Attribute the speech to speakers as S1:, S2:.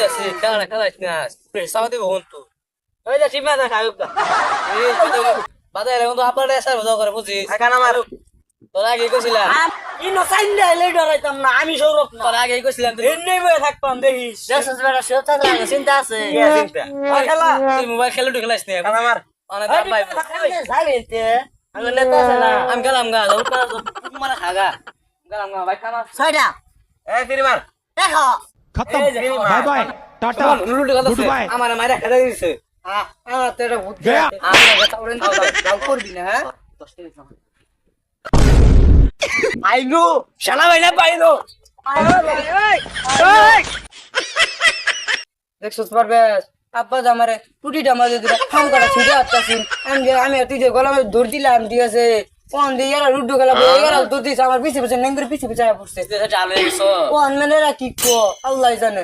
S1: কইতাছি খেলা খেলাইছ না প্রেসাও দেব হন তো
S2: ওই যে টিমে দেখা আয়ুকা
S1: এই বাদাই এখন তো আপনারা এসে মজা করে বুঝিস
S2: কানা মার
S1: তোর আগে কইছিলাম
S2: ইনো সাইন দেলে ডরাইতাম না আমি সৌরভ না
S1: তোর আগে কইছিলাম তুই
S2: এমনি বয়ে থাকতাম দেখিস
S3: দেখছিস বেটা সেটা লাগে চিন্তা আছে
S2: খেলা
S1: মোবাইল খেলে খেলাইছ না
S2: কানা মার
S1: অনেক দাম পাইব
S3: যাইতে আমি নেতা আছে না
S1: আমি গেলাম গা দৌড় করা তো মারা খাগা গেলাম গা ভাই খানা
S3: ছয়টা
S2: এ ফিরি মার
S3: দেখো
S4: खत्म बाय बाय टाटा
S1: লুলুটু কথা
S4: गुड बाय
S1: আমার মাইরা খেলা দিছে
S2: আমার তো এটা বুদ্ধি
S4: गया
S1: আমরা কথা বলেন
S2: দাও করবি না হ্যাঁ
S1: 10 টাকা
S2: আইনু
S1: শালা ভাই না পাইলো
S2: দেখছস পারবেস আব্বা আমারে টুটিটা মাঝে দিলা ফাম করা ছুটে আসতাছিন আমি তুই যে গলামে দৌড় দিলাম ঠিক আছে কোন দিয়ে এরা লুডো খেলা এরা দৌড় দিছে আমার পিছে পিছে নেঙ্গুর পিছে পিছে পড়ছে
S1: চালে গেছো
S2: কোন মেনেরা কি কো আল্লাহ জানে